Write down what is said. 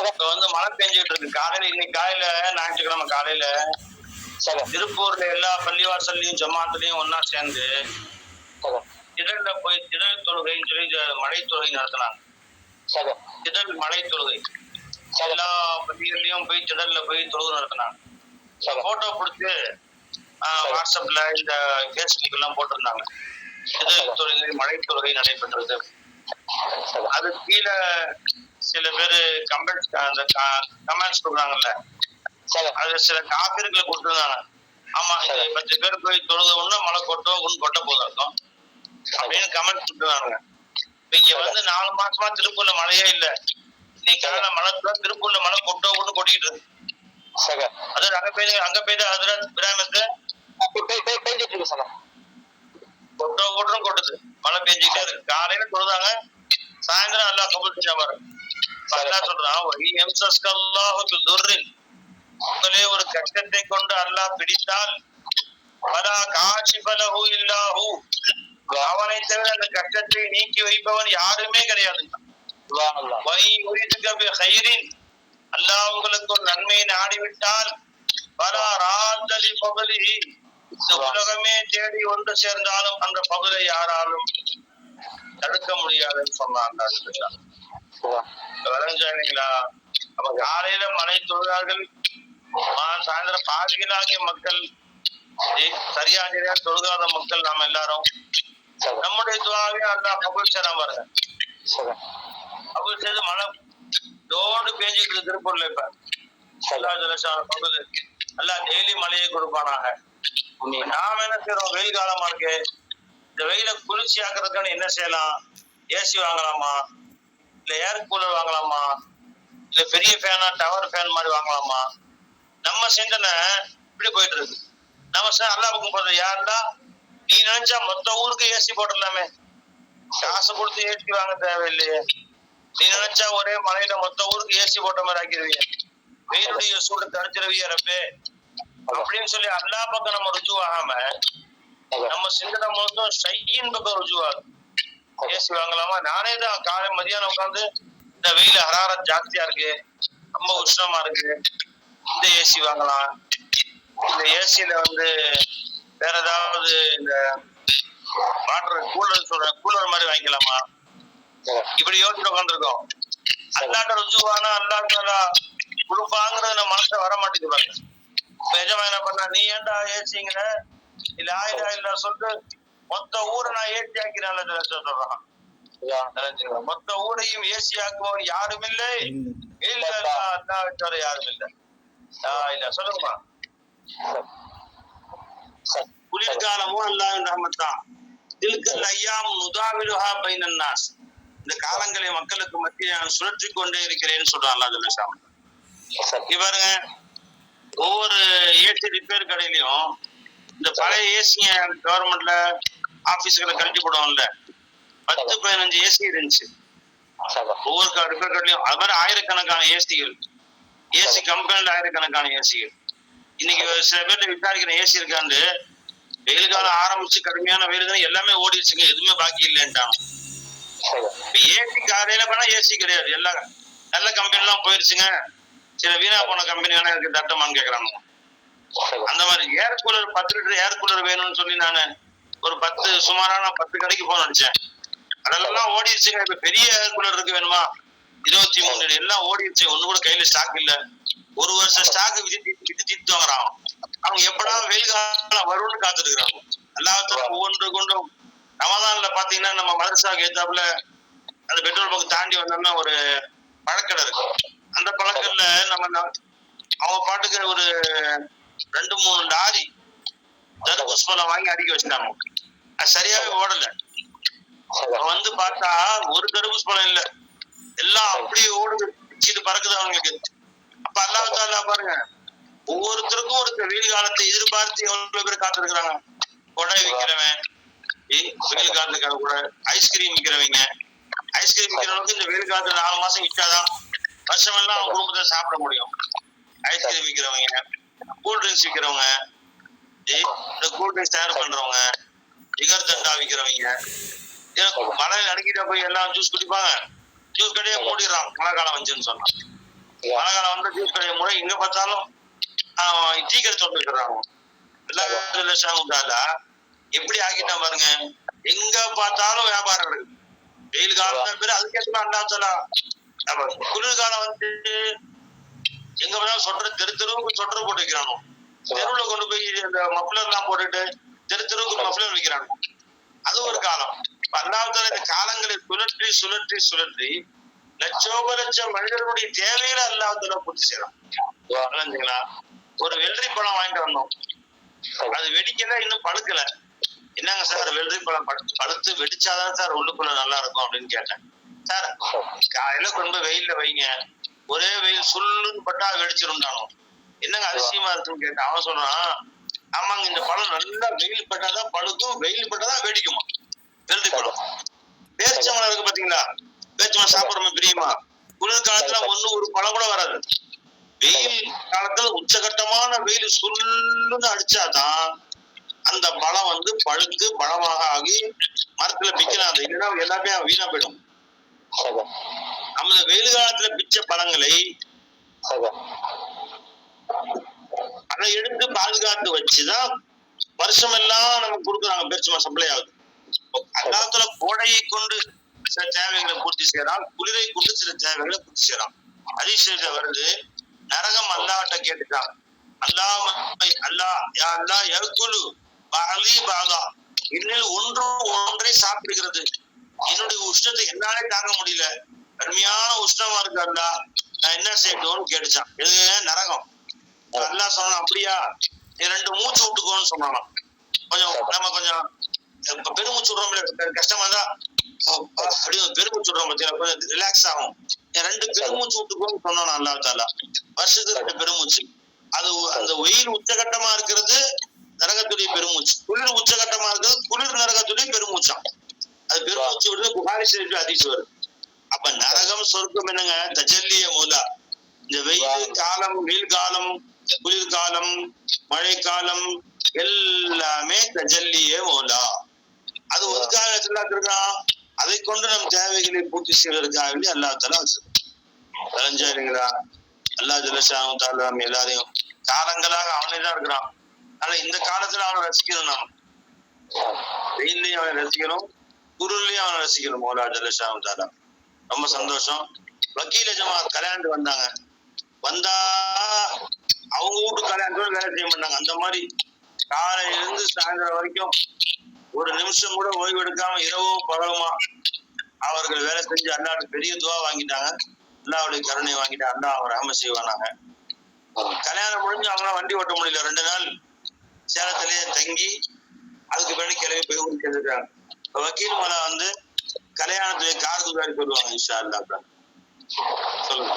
இப்ப வந்து மழை பெஞ்சுட்டு இருக்கு. காலையில இன்னைக்கு காலையில ஞாயிற்றுக்கிழமை காலையில திருப்பூர்ல எல்லா பள்ளிவாசல்லையும் ஜமாத்துலயும் ஒன்னா சேர்ந்து திடல்ல போய் திடல் தொழுகைன்னு சொல்லி மழை தொழுகை நடத்தினாங்க. திடல் மழை தொழுகை எல்லா பள்ளிகள்லயும் போய் திடல்ல போய் தொழுகை நடத்தினாங்க. போட்டோ பிடிச்சு வாட்ஸ்அப்ல இந்த பேஸ்புக் எல்லாம் போட்டிருந்தாங்க. திடல் தொழுகை மழை தொழுகை நடைபெற்றது. அது கீழே சில பேரு கமெண்ட்ஸ் கொடுக்குறாங்கல்ல, அது சில காப்பீடுகளை கொடுத்துருந்தாங்க. ஆமா, 10 பேர் போய் தொழுத ஒண்ணு மழை கொட்ட போதும் இருக்கும் அப்படின்னு கமெண்ட் கொடுத்துருந்தாங்க. இங்க வந்து 4 மாசமா திருப்பூர்ல மழையே இல்ல. இன்னைக்கு மழை திருப்பூர்ல மழை கொட்டிட்டு இருக்கு. அது அங்க போயிட்டு அதுல கிராமத்துல கொட்டுது. மழை பெஞ்சுக்கிட்டே இருக்கு. காலையில தொழுதாங்க, சாயந்தரம் எல்லாம் கபூல் செஞ்சா பாரு. சொல்றான், உங்களே ஒரு கஷ்டத்தை கொண்டு அல்லாஹ் பிடித்தால் அவனை தவிர அந்த கஷ்டத்தை நீக்கி வைப்பவன் யாருமே கிடையாது. அல்லாஹ் உங்களுக்கு ஒரு நன்மையை நாடிவிட்டால் உலகமே தேடி ஒன்று சேர்ந்தாலும் அந்த பகுதியை யாராலும் தடுக்க முடியாதுன்னு சொன்னாங்க. அப்ப காலையில மழை தொழுதார்கள், சாயந்தரம் பாதிகளாகிய மக்கள், சரியாக தொழுகாத மக்கள் நாம எல்லாரும் நம்முடைய துவாவே அல்லாஹ் கபூல் செய்யலாம் பாருங்க. கபூல் செய்து மழை தோடு பேஞ்சிட்டு திருப்பூர்ல இப்ப பகுதி அல்லாஹ் டெய்லி மழையை கொடுப்பானாங்க. நாம என்ன செய்யறோம், வெயில் காலமா இருக்கு, இந்த வெயில குளிர்ச்சி ஆக்குறதுக்கான என்ன செய்யலாம்? ஏசி வாங்கலாமா, இல்ல ஏர் கூலர் வாங்கலாமா, இல்ல பெரிய ஃபேனா டவர் ஃபேன் மாதிரி வாங்கலாமா? நம்ம சிந்தனை இப்படி போயிட்டு இருக்கு. நம்ம அல்லா பக்கம் போறது யாருன்னா, நீ நினைச்சா மொத்த ஊருக்கு ஏசி போட்டுடலாமே, காசு கொடுத்து ஏசி வாங்க தேவையில்லையே. நீ நினைச்சா ஒரே மலையில மொத்த ஊருக்கு ஏசி போட்ட மாதிரி ஆக்கிடுவீங்க, வெயிலுடைய சூடு தடுச்சிருவிய ரப்பே அப்படின்னு சொல்லி அல்லா பக்கம் நம்ம ருஜு ஆகாம நம்ம சிந்தனை மொத்தம் ஷையின் பக்கம் ருஜு ஆகும். ஏசி வாங்கலாமா? நானே தான் காலை மதியானம் உட்காந்து இந்த வெயில ஹராரத் ஜாஸ்தியா இருக்கு, ரொம்ப உஷ்ணமா இருக்கு, இந்த ஏசி வாங்கலாம், இந்த ஏசியில வந்து வேற ஏதாவது இந்த வாட்டர் கூலர் மாதிரி வாங்கிக்கலாமா, இப்படி யோசிச்சு உட்காந்துருக்கோம். அல்லாட்ட ருஜுவானா அல்லாட்ட கொடுப்பாங்கிறது நம்ம மனசை வர மாட்டேங்குறாங்க. நிஜமா என்ன பண்ணா, நீ ஏன்டா ஏசிங்கிற இல்ல ஆயிலா இல்ல சொல்லிட்டு மொத்த ஊரை நான் ஏசி ஆக்கிறேன் சொல்றான். மொத்த ஊரையும் ஏசி ஆக்குவோம் யாரும் இல்லை, யாரும் இல்லை. இல்ல சொல்லுங்கம்மா. குளிர்காலமும் அல்லாஹ்வின் ரஹ்மத்தான். தில்கல் அய்யாம் நுதாவிலுஹா பைனன் நாஸ், இந்த காலங்களை மக்களுக்கு மத்தியில் நான் சுழற்றி கொண்டே இருக்கிறேன்னு சொல்றான் அல்லாஹ் ஜல்ல ஷானஹு. பாருங்க, ஒவ்வொரு ஏசி ரிப்பேர் கடையிலையும் இந்த பழைய ஏசிங்க கவர்மெண்ட்ல ஆபீஸ்களை கழிச்சு போடுவோம்ல, 10-15 ஏசி இருந்துச்சு ஒவ்வொரு ரிப்பேர் கடையிலையும். அது மாதிரி ஆயிரக்கணக்கான ஏசிகள், ஏசி கம்பெனில ஆயிரக்கணக்கான ஏசிகள். இன்னைக்கு சில பேர்ல விசாரிக்கிற ஏசி இருக்காண்டு, வெயில் காலம் ஆரம்பிச்சு கடுமையான வெயில் தான் எல்லாமே ஓடிடுச்சுங்க, எதுவுமே பாக்கி இல்லைன்ட்டாங்க. இப்ப ஏசி காலையில பண்ணா ஏசி கிடையாது, எல்லா நல்ல கம்பெனி எல்லாம் போயிருச்சுங்க. சில வீணா போன கம்பெனி வேணா இருக்கு தட்டமான்னு கேக்குறாங்க. அந்த மாதிரி air cooler 10 litre air cooler வேணும்னு சொல்லி நான் ஒரு 10 கடைக்கு போன நினைச்சேன். அதெல்லாம் ஓடிடுச்சுங்க. இப்ப பெரிய ஏர் கூலர் இருக்கு வேணுமா, 23 எல்லாம் ஓடிடுச்சு. ஒண்ணு கூட கையில ஸ்டாக் இல்ல. ஒரு வருஷம் ஸ்டாக் விதித்து வாங்குறான். அவங்க எப்படா வெயில் காலம் வரும்னு காத்துட்டு இருக்கிறாங்க. எல்லாத்துக்கும் ஒவ்வொன்று கொண்டும். ரமதான்ல பாத்தீங்கன்னா நம்ம மதரசாவுக்கு ஏத்தாப்புல அந்த பெட்ரோல் பங்க் தாண்டி வந்தோம்னா ஒரு பழக்கடை இருக்கு. அந்த பழக்கல்ல நம்ம அவங்க பாட்டுக்கு ஒரு 2-3 லாரி தர்பூஸ் பழம் வாங்கி அடிக்க வச்சுட்டாங்க. அது சரியாவே ஓடல. வந்து பார்த்தா ஒரு தர்பூஸ் பழம் இல்ல, எல்லாம் அப்படியே ஓடுது, பிச்சுட்டு பறக்குது அவங்களுக்கு. அப்ப அல்லாஹ் பாருங்க, ஒவ்வொருத்தருக்கும் ஒரு வெயில் காலத்தை எதிர்பார்த்து எவ்வளவு பேர் காத்திருக்கிறாங்க. கொடை விற்கிறவன், வெயில் காலத்துக்கான கூட ஐஸ்கிரீம் விற்கிறவங்க, ஐஸ்கிரீம் விற்கிறவங்களுக்கு இந்த வெயில் காலத்துல 4 மாசம் விற்றாதான் வருஷம் எல்லாம் அவங்க குடும்பத்தை சாப்பிட முடியும். ஐஸ்கிரீம் விற்கிறவங்க, கூல் ட்ரிங்க்ஸ் விற்கிறவங்க, இந்த கூல் ட்ரிங்க்ஸ் தயார் பண்றவங்க, ஜிகர் தண்டா விற்கிறவங்க, மழையில அடிக்கிட்ட போய் எல்லாம் ஜூஸ் குடிப்பாங்க. ஜூஸ் கடையை மூடிடுறான் மழை காலம் வந்துன்னு சொன்னான். மழை காலம் வந்து ஜூஸ் கடையை மூட எங்க பார்த்தாலும் டீ கடை சொல்லிடுறாங்க. எப்படி ஆக்கிட்டான் பாருங்க, எங்க பார்த்தாலும் வியாபாரம் இருக்கு. வெயில் காலம் பேரு அதுக்கேற்ற அண்ணாச்சலா. குளிர்காலம் வந்து எங்க பார்த்தாலும் சொட்டர் தெருவுக்கு சொட்டர் போட்டு வைக்கிறானோ, தெருவுல கொண்டு போய் இந்த மஃப்ளர் எல்லாம் போட்டுட்டு தெருவுக்கு மஃப்ளர் வைக்கிறாங்க. அது ஒரு காலம். அண்ணாவத்தால இந்த காலங்களை சுழற்றி சுழற்றி சுழற்றி லட்சோப லட்சம் மனிதர்களுடைய தேவையில அல்லாஹ்தாலா பூர்த்தி செய்யறான். ஒரு வெள்ளரி பழம் வாங்கிட்டு வந்தோம், அது வெடிக்கல, இன்னும் பழுக்கல. என்னங்க சார் வெள்ளரி பழம் பழுத்து வெடிச்சாதான் சார் உள்ளுக்குள்ள நல்லா இருக்கும் அப்படின்னு கேட்டேன். சார் காலையில கொண்டு வெயில்ல வைங்க, ஒரே வெயில் சுள்ளுன்னு பட்டா வெடிச்சிருந்தானோ. என்னங்க அதிசயமா இருக்குன்னு கேட்டேன். அவன் சொல்றான், ஆமாங்க இந்த பழம் நல்லா வெயில் பட்டாதான் பழுக்கும், வெயில் பட்டாதான் வெடிக்குமா வெள்ளரி பழம். பேரிச்சம்பழம் இருக்கு பாத்தீங்களா, பேரிச்சம்பழம் சாப்பிடுறோமா பிரியமா, குளிர் காலத்துல ஒரு பழம் கூட வராது. வெயில் காலத்துல உச்சகட்டமான வெயில் சுள்ளுன்னு அடிச்சாதான் அந்த பழம் வந்து பழுத்து பழமாக ஆகி மரத்துல பிக்கலாம். அது இல்லைன்னா எல்லாமே வீணா போயிடும். நம்ம வெயில் காலத்துல பிச்ச பழங்களை அதை எடுத்து பாதுகாத்து வச்சுதான் வருஷம் எல்லாம் நமக்கு கொடுக்குறாங்க. பேரிச்சம்பழம் சப்ளை ஆகுது. அக்காலத்துல கோடையை கொண்டு சில தேவைகளை பூர்த்தி செய்யறான், குளிரை கொண்டு சில தேவைகளை பூர்த்தி செய்யறான். அதிசயத்தை வருது, நரகம் அல்லாஹ்ட்ட கேட்டுட்டான். என்னில் ஒன்றை சாப்பிடுகிறது, என்னுடைய உஷ்ணத்தை என்னாலே தாங்க முடியல, கடுமையான உஷ்ணமா இருக்கு அல்லா, நான் என்ன செய்யட்டும்னு கேட்டுச்சான். இது நரகம். அல்லாஹ் சொன்னான், அப்படியா நீ 2 மூச்சு விட்டுக்கோன்னு சொன்னான். கொஞ்சம் நம்ம கொஞ்சம் பெருமூச்சு விடுறோம், கஷ்டமா தான் அப்படியே பெருமூச்சு விடுறோம் பார்த்தீங்கன்னா கொஞ்சம் ரிலாக்ஸ் ஆகும். 2 பெருமூச்சு விட்டுக்கோன்னு சொன்னான் அல்லாஹ் தாலா. வருஷத்துக்கு 2 பெருமூச்சு. அது அந்த வெயில் உச்சகட்டமா இருக்கிறது நரகத்துடைய பெருமூச்சு, குளிர் உச்சகட்டமா இருக்கிறது குளிர் நரகத்துடைய பெருமூச்சாம். அது பெருமூச்சு விடுறது புகாரி ஷரீஃப்ல ஹதீஸ் வருது. அப்ப நரகம் சொர்க்கம் என்னங்க, தஜல்லிய மூலா. இந்த வெயில் காலம், வெயில் காலம், குளிர்காலம், மழைக்காலம் எல்லாமே தஜல்லிய மூலா. அது ஒதுக்காக இருக்கான், அதை கொண்டு நம் தேவைகளை பூர்த்தி செய்வதற்காக வேண்டி அல்லாஹ் தஆலா வச்சிருக்கான். தெரிஞ்சுங்களா? அல்லாஹ் ஜல்லஷானு தஆலா நம்ம எல்லாரையும் காலங்களாக அவனே தான் இருக்கிறான். ஆனா இந்த காலத்துல அவனை ரசிக்கணும், நாம் வெயிலையும் அவனை ரசிக்கணும், குருளையும் அவனை ரசிக்கணும். மௌலா ஜல்லஷானு தஆலா ரொம்ப சந்தோஷம். வக்கீல ஜமாத் கல்யாணத்துக்கு வந்தாங்க. வந்தா அவங்க வீட்டு கல்யாணத்தோட வேலை செய்ய மாட்டாங்க. அந்த மாதிரி காலையில இருந்து சாயந்தரம் வரைக்கும் ஒரு நிமிஷம் கூட ஓய்வு எடுக்காம இரவும் பகலுமா அவர்கள் வேலை செஞ்சு அல்லாஹ்ட்ட பெரிய துவா வாங்கிட்டாங்க. அல்லாஹ்வுடைய கருணை வாங்கிட்டு அல்லாஹ் அவங்க ரஹ்மத் செய்வானாங்க. கல்யாணம் முடிஞ்சு அவங்க வண்டி ஓட்ட முடியல. 2 நாள் சேலத்திலேயே தங்கி அதுக்கு பின்னாடி கிளம்பி போய் ஊருக்கு எழுதுறாங்க. வக்கீல் மலை வந்து கல்யாணத்துடைய கார் துகாரி சொல்லுவாங்க. இன்ஷா அல்லாஹ் சொல்லுங்க.